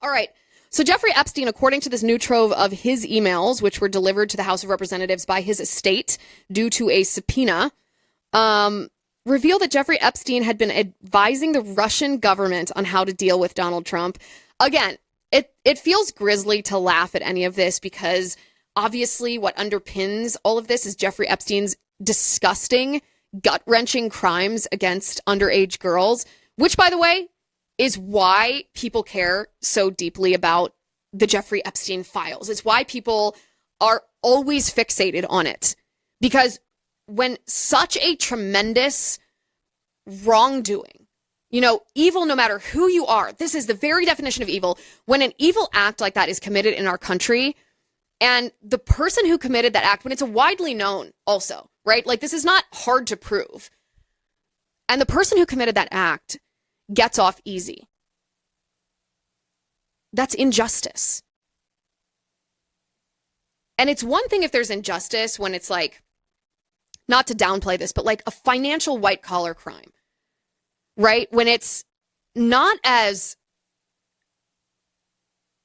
All right. So Jeffrey Epstein, according to this new trove of his emails, which were delivered to the House of Representatives by his estate due to a subpoena, revealed that Jeffrey Epstein had been advising the Russian government on how to deal with Donald Trump. Again, it feels grisly to laugh at any of this because obviously what underpins all of this is Jeffrey Epstein's disgusting, gut-wrenching crimes against underage girls, which, by the way, is why people care so deeply about the Jeffrey Epstein files. It's why people are always fixated on it. Because when such a tremendous wrongdoing, evil, no matter who you are, this is the very definition of evil. When an evil act like that is committed in our country, and the person who committed that act, when it's widely known also, right? Like, this is not hard to prove. And the person who committed that act gets off easy. That's injustice. And it's one thing if there's injustice when it's like, not to downplay this, but like a financial white collar crime, right? When it's not as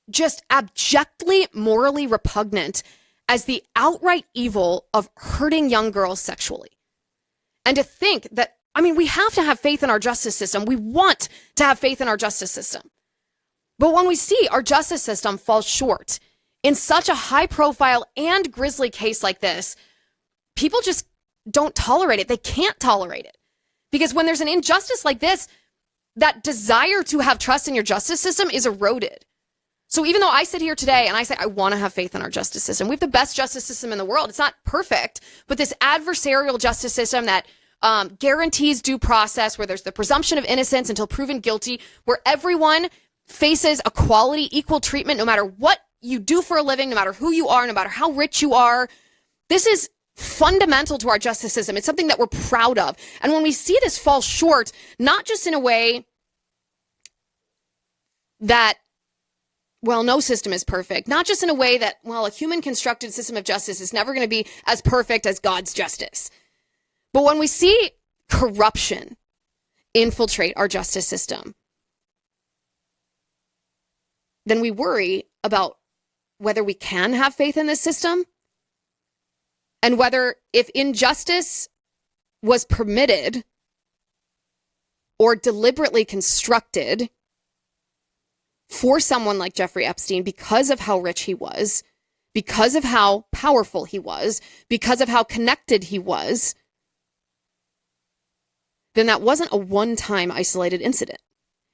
just abjectly morally repugnant as the outright evil of hurting young girls sexually. And to think that, we have to have faith in our justice system. We want to have faith in our justice system. But when we see our justice system fall short in such a high profile and grisly case like this, people just don't tolerate it. They can't tolerate it. Because when there's an injustice like this, that desire to have trust in your justice system is eroded. So even though I sit here today and I say I want to have faith in our justice system, we have the best justice system in the world. It's not perfect, but this adversarial justice system that guarantees due process, where there's the presumption of innocence until proven guilty, where everyone faces equality, equal treatment, no matter what you do for a living, no matter who you are, no matter how rich you are. This is fundamental to our justice system. It's something that we're proud of. And when we see this fall short, not just in a way that, no system is perfect, not just in a way that, a human constructed system of justice is never going to be as perfect as God's justice. But when we see corruption infiltrate our justice system, then we worry about whether we can have faith in this system and whether, if injustice was permitted or deliberately constructed for someone like Jeffrey Epstein because of how rich he was, because of how powerful he was, because of how connected he was, then that wasn't a one-time isolated incident.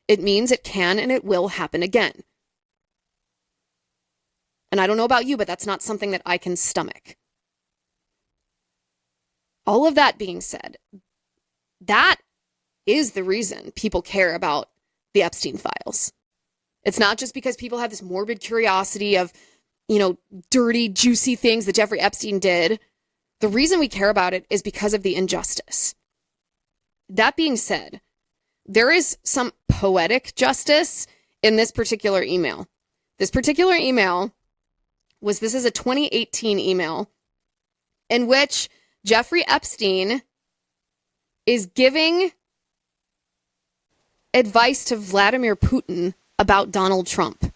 It means it can and it will happen again. And I don't know about you, but that's not something that I can stomach. All of that being said, that is the reason people care about the Epstein files. It's not just because people have this morbid curiosity of, dirty, juicy things that Jeffrey Epstein did. The reason we care about it is because of the injustice. That being said, there is some poetic justice in this particular email. This particular email this is a 2018 email in which Jeffrey Epstein is giving advice to Vladimir Putin about Donald Trump.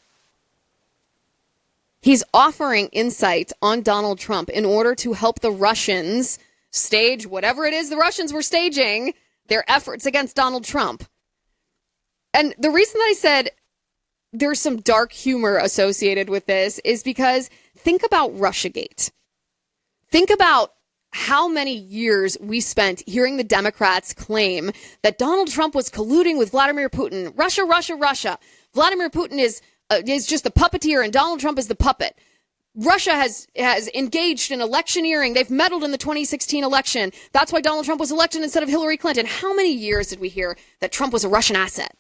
He's offering insight on Donald Trump in order to help the Russians stage whatever it is the Russians were staging, their efforts against Donald Trump. And the reason that I said there's some dark humor associated with this is because think about Russiagate. Think about how many years we spent hearing the Democrats claim that Donald Trump was colluding with Vladimir Putin. Russia, Russia, Russia. Vladimir Putin is just the puppeteer and Donald Trump is the puppet. Russia has engaged in electioneering. They've meddled in the 2016 election. That's why Donald Trump was elected instead of Hillary Clinton. How many years did we hear that Trump was a Russian asset?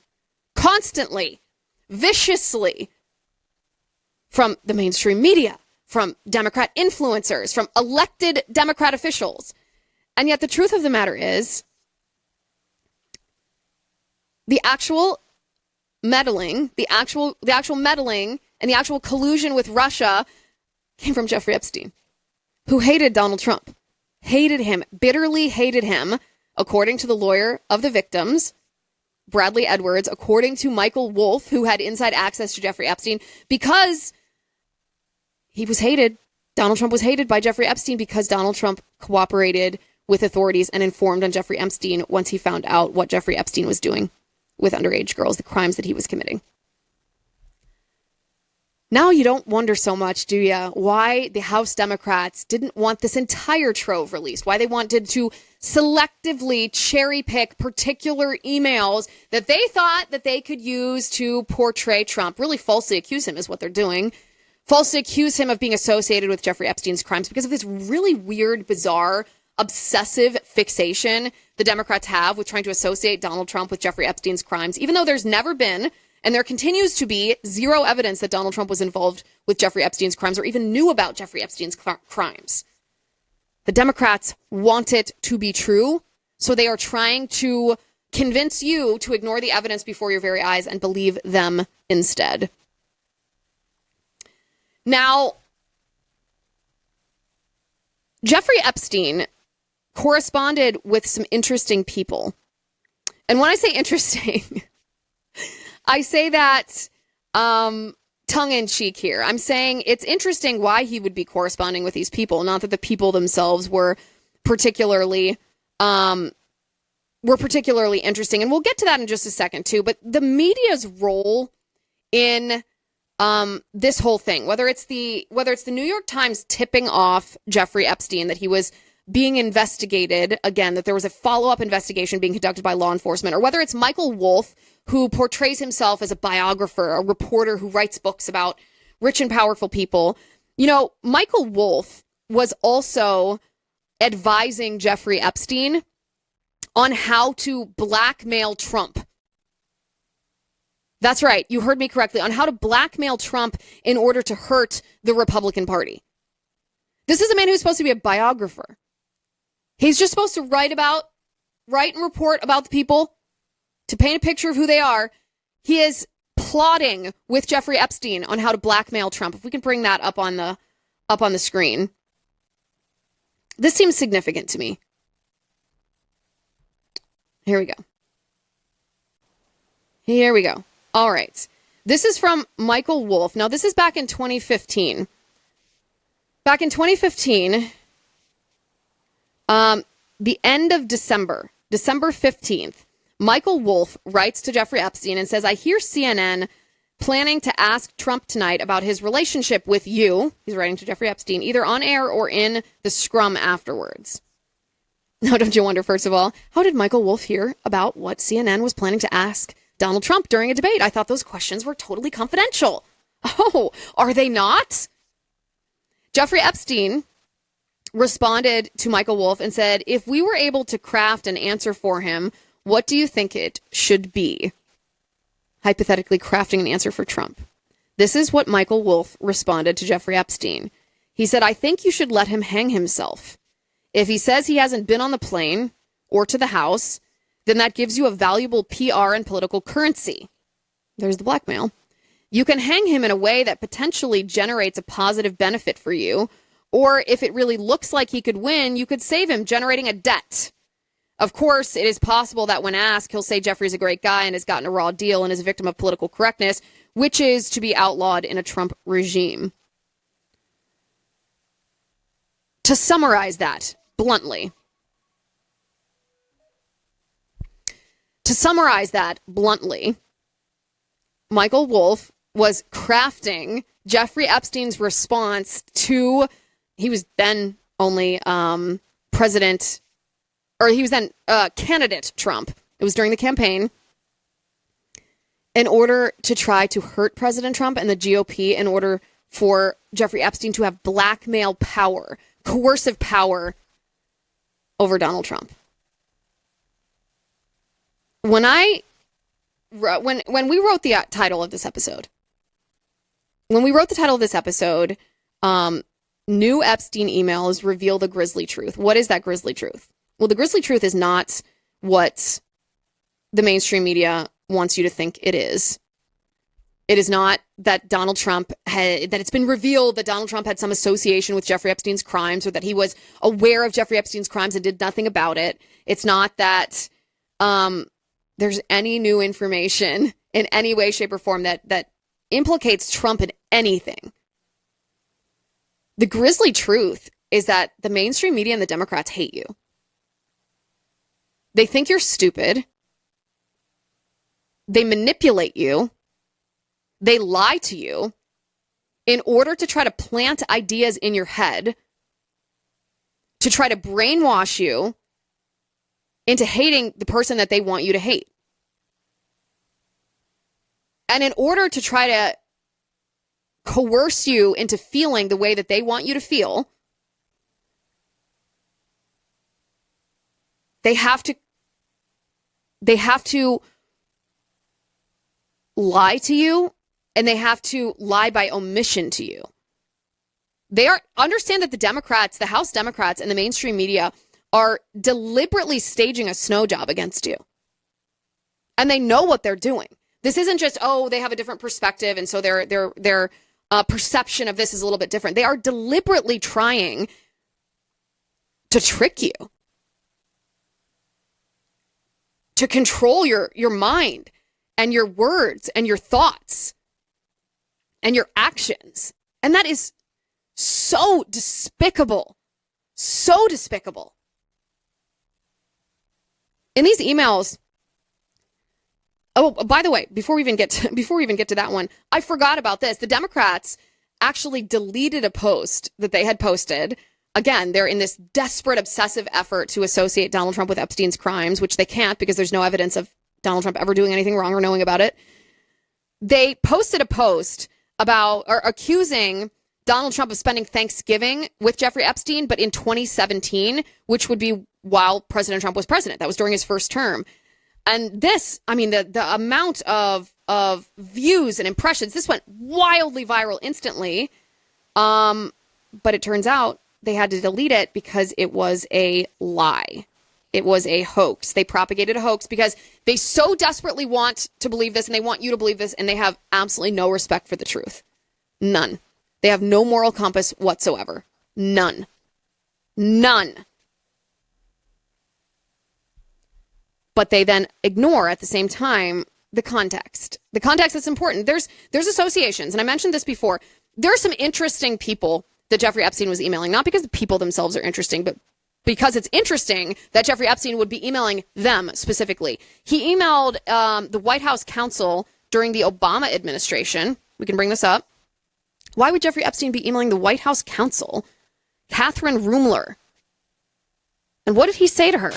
Constantly, viciously, from the mainstream media, from Democrat influencers, from elected Democrat officials. And yet the truth of the matter is the actual meddling, the actual meddling and the actual collusion with Russia came from Jeffrey Epstein, who hated Donald Trump, hated him, bitterly hated him, according to the lawyer of the victims, Bradley Edwards, according to Michael Wolff, who had inside access to Jeffrey Epstein, because he was hated. Donald Trump was hated by Jeffrey Epstein because Donald Trump cooperated with authorities and informed on Jeffrey Epstein once he found out what Jeffrey Epstein was doing with underage girls, the crimes that he was committing. Now you don't wonder so much, do you, why the House Democrats didn't want this entire trove released, why they wanted to selectively cherry pick particular emails that they thought that they could use to portray Trump, really falsely accuse him is what they're doing, falsely accuse him of being associated with Jeffrey Epstein's crimes because of this really weird, bizarre, obsessive fixation the Democrats have with trying to associate Donald Trump with Jeffrey Epstein's crimes, even though there's never been and there continues to be zero evidence that Donald Trump was involved with Jeffrey Epstein's crimes or even knew about Jeffrey Epstein's crimes. The Democrats want it to be true, so they are trying to convince you to ignore the evidence before your very eyes and believe them instead. Now, Jeffrey Epstein corresponded with some interesting people. And when I say interesting, I say that tongue-in-cheek here. I'm saying it's interesting why he would be corresponding with these people, not that the people themselves were particularly interesting. And we'll get to that in just a second, too. But the media's role in this whole thing, whether it's the New York Times tipping off Jeffrey Epstein that he was being investigated, again, that there was a follow-up investigation being conducted by law enforcement, or whether it's Michael Wolff, who portrays himself as a biographer, a reporter who writes books about rich and powerful people. You know, Michael Wolff was also advising Jeffrey Epstein on how to blackmail Trump. That's right. You heard me correctly. On how to blackmail Trump in order to hurt the Republican Party. This is a man who's supposed to be a biographer. He's just supposed to write and report about the people, to paint a picture of who they are. He is plotting with Jeffrey Epstein on how to blackmail Trump. If we can bring that up on the screen. This seems significant to me. Here we go. All right. This is from Michael Wolff. Now, this is back in 2015. Back in 2015, the end of December 15th, Michael Wolff writes to Jeffrey Epstein and says, I hear CNN planning to ask Trump tonight about his relationship with you. He's writing to Jeffrey Epstein, either on air or in the scrum afterwards. Now, don't you wonder, first of all, how did Michael Wolff hear about what CNN was planning to ask Donald Trump during a debate? I thought those questions were totally confidential. Oh, are they not? Jeffrey Epstein responded to Michael Wolff and said, if we were able to craft an answer for him, what do you think it should be? Hypothetically crafting an answer for Trump. This is what Michael Wolff responded to Jeffrey Epstein. He said, I think you should let him hang himself. If he says he hasn't been on the plane or to the House, then that gives you a valuable PR and political currency. There's the blackmail. You can hang him in a way that potentially generates a positive benefit for you. Or if it really looks like he could win, you could save him, generating a debt. Of course, it is possible that when asked, he'll say Jeffrey's a great guy and has gotten a raw deal and is a victim of political correctness, which is to be outlawed in a Trump regime. To summarize that bluntly, Michael Wolff was crafting Jeffrey Epstein's response to, he was then only candidate Trump. It was during the campaign, in order to try to hurt President Trump and the GOP, in order for Jeffrey Epstein to have blackmail power, coercive power over Donald Trump. When we wrote the title of this episode, new Epstein emails reveal the grisly truth. What is that grisly truth? Well, the grisly truth is not what the mainstream media wants you to think it is. It is not that that it's been revealed that Donald Trump had some association with Jeffrey Epstein's crimes, or that he was aware of Jeffrey Epstein's crimes and did nothing about it. It's not that there's any new information in any way, shape, or form that implicates Trump in anything. The grisly truth is that the mainstream media and the Democrats hate you. They think you're stupid. They manipulate you. They lie to you in order to try to plant ideas in your head, to try to brainwash you into hating the person that they want you to hate. And in order to try to coerce you into feeling the way that they want you to feel, they have to lie to you, and they have to lie by omission to you. Understand that the Democrats, the House Democrats and the mainstream media are deliberately staging a snow job against you. And they know what they're doing. This isn't just, they have a different perspective, and so their perception of this is a little bit different. They are deliberately trying to trick you, to control your mind and your words and your thoughts and your actions. And that is so despicable. So despicable. In these emails, by the way, before we even get to that one, I forgot about this. The Democrats actually deleted a post that they had posted. Again, they're in this desperate, obsessive effort to associate Donald Trump with Epstein's crimes, which they can't because there's no evidence of Donald Trump ever doing anything wrong or knowing about it. They posted a post accusing Donald Trump of spending Thanksgiving with Jeffrey Epstein, but in 2017, which would be while President Trump was president. That was during his first term. And this, the amount of views and impressions, this went wildly viral instantly. But it turns out they had to delete it because it was a lie. It was a hoax. They propagated a hoax because they so desperately want to believe this, and they want you to believe this, and they have absolutely no respect for the truth. None. They have no moral compass whatsoever. None. But they then ignore at the same time the context. The context is important. There's associations, and I mentioned this before. There are some interesting people that Jeffrey Epstein was emailing, not because the people themselves are interesting, but because it's interesting that Jeffrey Epstein would be emailing them specifically. He emailed the White House counsel during the Obama administration. We can bring this up. Why would Jeffrey Epstein be emailing the White House counsel, Catherine Rumler? And what did he say to her?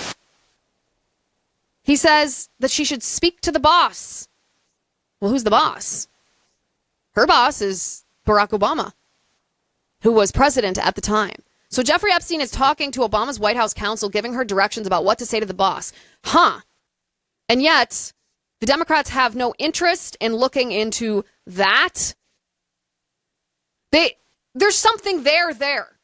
He says that she should speak to the boss. Well, who's the boss? Her boss is Barack Obama, who was president at the time. So Jeffrey Epstein is talking to Obama's White House counsel, giving her directions about what to say to the boss. And yet, the Democrats have no interest in looking into that. There's something there.